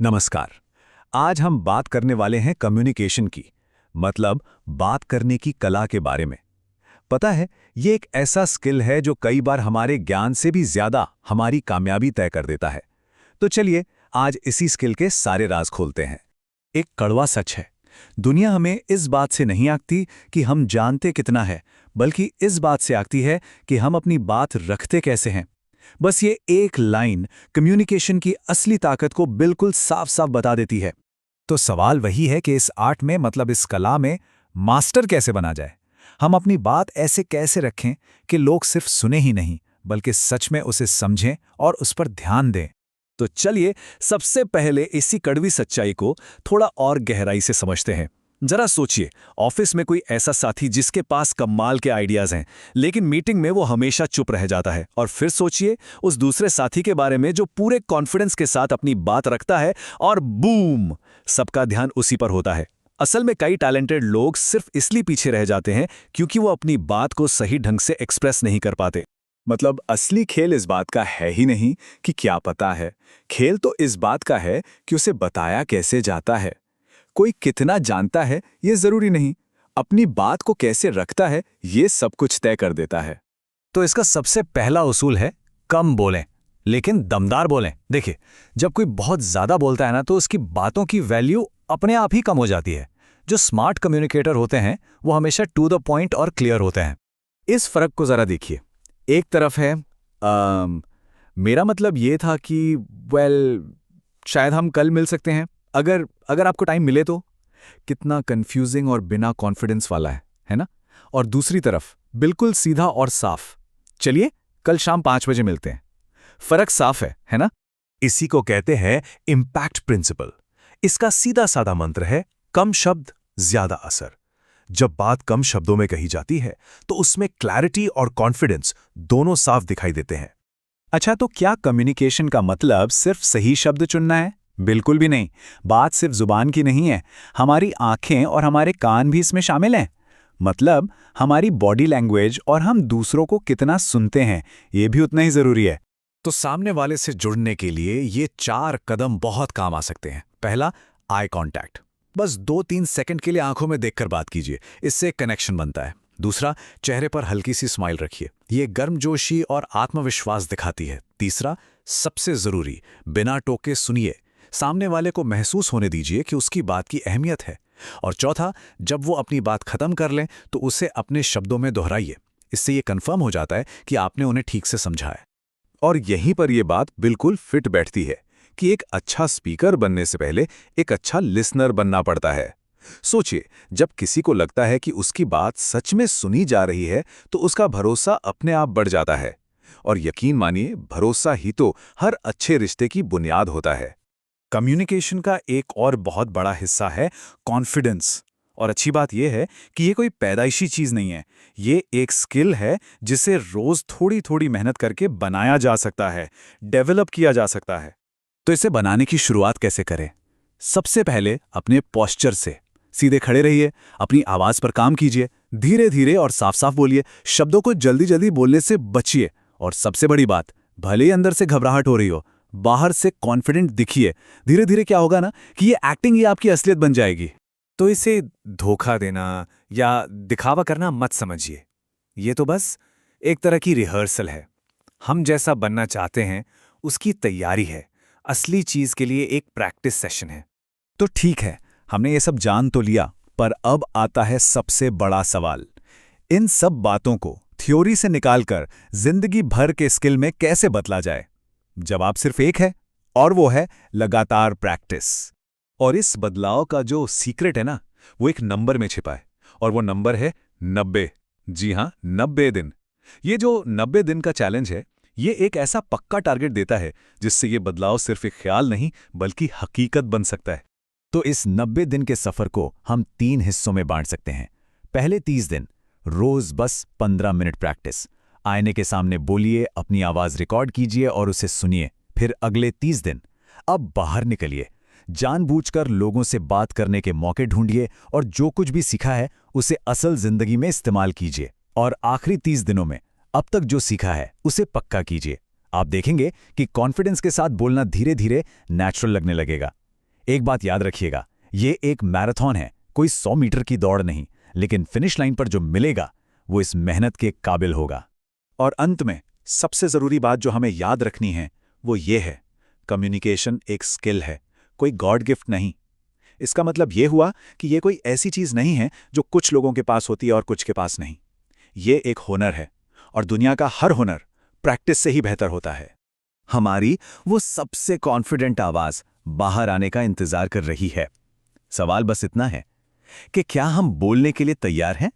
नमस्कार। आज हम बात करने वाले हैं कम्युनिकेशन की, मतलब बात करने की कला के बारे में। पता है, ये एक ऐसा स्किल है जो कई बार हमारे ज्ञान से भी ज्यादा हमारी कामयाबी तय कर देता है। तो चलिए आज इसी स्किल के सारे राज खोलते हैं। एक कड़वा सच है, दुनिया हमें इस बात से नहीं आंकती कि हम जानते कितना है, बल्कि इस बात से आंकती है कि हम अपनी बात रखते कैसे हैं। बस ये एक लाइन कम्युनिकेशन की असली ताकत को बिल्कुल साफ साफ बता देती है। तो सवाल वही है कि इस आर्ट में, मतलब इस कला में, मास्टर कैसे बना जाए। हम अपनी बात ऐसे कैसे रखें कि लोग सिर्फ सुने ही नहीं, बल्कि सच में उसे समझें और उस पर ध्यान दें। तो चलिए सबसे पहले इसी कड़वी सच्चाई को थोड़ा और गहराई से समझते हैं। जरा सोचिए, ऑफिस में कोई ऐसा साथी जिसके पास कमाल के आइडियाज हैं, लेकिन मीटिंग में वो हमेशा चुप रह जाता है। और फिर सोचिए उस दूसरे साथी के बारे में जो पूरे कॉन्फिडेंस के साथ अपनी बात रखता है और बूम, सबका ध्यान उसी पर होता है। असल में कई टैलेंटेड लोग सिर्फ इसलिए पीछे रह जाते हैं क्योंकि वो अपनी बात को सही ढंग से एक्सप्रेस नहीं कर पाते। मतलब असली खेल इस बात का है ही नहीं कि क्या पता है, खेल तो इस बात का है कि उसे बताया कैसे जाता है। कोई कितना जानता है ये जरूरी नहीं, अपनी बात को कैसे रखता है ये सब कुछ तय कर देता है। तो इसका सबसे पहला उसूल है, कम बोलें लेकिन दमदार बोलें। देखिए, जब कोई बहुत ज्यादा बोलता है ना, तो उसकी बातों की वैल्यू अपने आप ही कम हो जाती है। जो स्मार्ट कम्युनिकेटर होते हैं वो हमेशा टू द पॉइंट और क्लियर होते हैं। इस फर्क को जरा देखिए। एक तरफ है मेरा मतलब ये था कि शायद हम कल मिल सकते हैं, अगर अगर आपको टाइम मिले तो। कितना कंफ्यूजिंग और बिना कॉन्फिडेंस वाला है ना। और दूसरी तरफ बिल्कुल सीधा और साफ, चलिए कल शाम 5 बजे मिलते हैं। फर्क साफ है ना। इसी को कहते हैं इम्पैक्ट प्रिंसिपल। इसका सीधा साधा मंत्र है, कम शब्द ज्यादा असर। जब बात कम शब्दों में कही जाती है तो उसमें क्लैरिटी और कॉन्फिडेंस दोनों साफ दिखाई देते हैं। अच्छा, तो क्या कम्युनिकेशन का मतलब सिर्फ सही शब्द चुनना है? बिल्कुल भी नहीं। बात सिर्फ जुबान की नहीं है, हमारी आंखें और हमारे कान भी इसमें शामिल हैं। मतलब हमारी बॉडी लैंग्वेज और हम दूसरों को कितना सुनते हैं, ये भी उतना ही जरूरी है। तो सामने वाले से जुड़ने के लिए ये 4 कदम बहुत काम आ सकते हैं। पहला, आई कांटेक्ट। बस 2-3 सेकंड के लिए आंखों में देखकर बात कीजिए, इससे कनेक्शन बनता है। दूसरा, चेहरे पर हल्की सी स्माइल रखिए, ये गर्मजोशी और आत्मविश्वास दिखाती है। तीसरा, सबसे जरूरी, बिना टोके सुनिए, सामने वाले को महसूस होने दीजिए कि उसकी बात की अहमियत है। और चौथा, जब वो अपनी बात खत्म कर लें तो उसे अपने शब्दों में दोहराइए, इससे ये कंफर्म हो जाता है कि आपने उन्हें ठीक से समझा है। और यहीं पर यह बात बिल्कुल फिट बैठती है कि एक अच्छा स्पीकर बनने से पहले एक अच्छा लिसनर बनना पड़ता है। सोचिए, जब किसी को लगता है कि उसकी बात सच में सुनी जा रही है तो उसका भरोसा अपने आप बढ़ जाता है। और यकीन मानिए, भरोसा ही तो हर अच्छे रिश्ते की बुनियाद होता है। कम्युनिकेशन का एक और बहुत बड़ा हिस्सा है कॉन्फिडेंस। और अच्छी बात यह है कि ये कोई पैदाइशी चीज नहीं है, ये एक स्किल है जिसे रोज थोड़ी थोड़ी मेहनत करके बनाया जा सकता है, डेवलप किया जा सकता है। तो इसे बनाने की शुरुआत कैसे करें? सबसे पहले अपने पोस्चर से सीधे खड़े रहिए, अपनी आवाज पर काम कीजिए, धीरे धीरे और साफ साफ बोलिए, शब्दों को जल्दी जल्दी बोलने से बचिए। और सबसे बड़ी बात, भले ही अंदर से घबराहट हो रही हो, बाहर से कॉन्फिडेंट दिखिए। धीरे धीरे क्या होगा ना कि ये एक्टिंग ही आपकी असलियत बन जाएगी। तो इसे धोखा देना या दिखावा करना मत समझिए, ये तो बस एक तरह की रिहर्सल है। हम जैसा बनना चाहते हैं उसकी तैयारी है, असली चीज के लिए एक प्रैक्टिस सेशन है। तो ठीक है, हमने ये सब जान तो लिया, पर अब आता है सबसे बड़ा सवाल। इन सब बातों को थ्योरी से निकालकर जिंदगी भर के स्किल में कैसे बदला जाए? जवाब सिर्फ एक है, और वो है लगातार प्रैक्टिस। और इस बदलाव का जो सीक्रेट है ना, वो एक नंबर में छिपा है, और वो नंबर है 90। जी हां, 90 दिन। ये जो 90 दिन का चैलेंज है, ये एक ऐसा पक्का टारगेट देता है जिससे ये बदलाव सिर्फ एक ख्याल नहीं बल्कि हकीकत बन सकता है। तो इस 90 दिन के सफर को हम 3 हिस्सों में बांट सकते हैं। पहले 30 दिन, रोज बस 15 मिनट प्रैक्टिस। आईने के सामने बोलिए, अपनी आवाज रिकॉर्ड कीजिए और उसे सुनिए। फिर अगले 30 दिन, अब बाहर निकलिए, जानबूझकर लोगों से बात करने के मौके ढूंढिए और जो कुछ भी सीखा है उसे असल जिंदगी में इस्तेमाल कीजिए। और आखिरी 30 दिनों में अब तक जो सीखा है उसे पक्का कीजिए। आप देखेंगे कि कॉन्फिडेंस के साथ बोलना धीरे धीरे नेचुरल लगने लगेगा। एक बात याद रखिएगा, ये एक मैराथन है, कोई 100 मीटर की दौड़ नहीं, लेकिन फिनिश लाइन पर जो मिलेगा वो इस मेहनत के काबिल होगा। और अंत में सबसे जरूरी बात जो हमें याद रखनी है वो ये है, कम्युनिकेशन एक स्किल है, कोई गॉड गिफ्ट नहीं। इसका मतलब ये हुआ कि ये कोई ऐसी चीज नहीं है जो कुछ लोगों के पास होती है और कुछ के पास नहीं। ये एक हुनर है, और दुनिया का हर हुनर प्रैक्टिस से ही बेहतर होता है। हमारी वो सबसे कॉन्फिडेंट आवाज बाहर आने का इंतजार कर रही है। सवाल बस इतना है कि क्या हम बोलने के लिए तैयार हैं?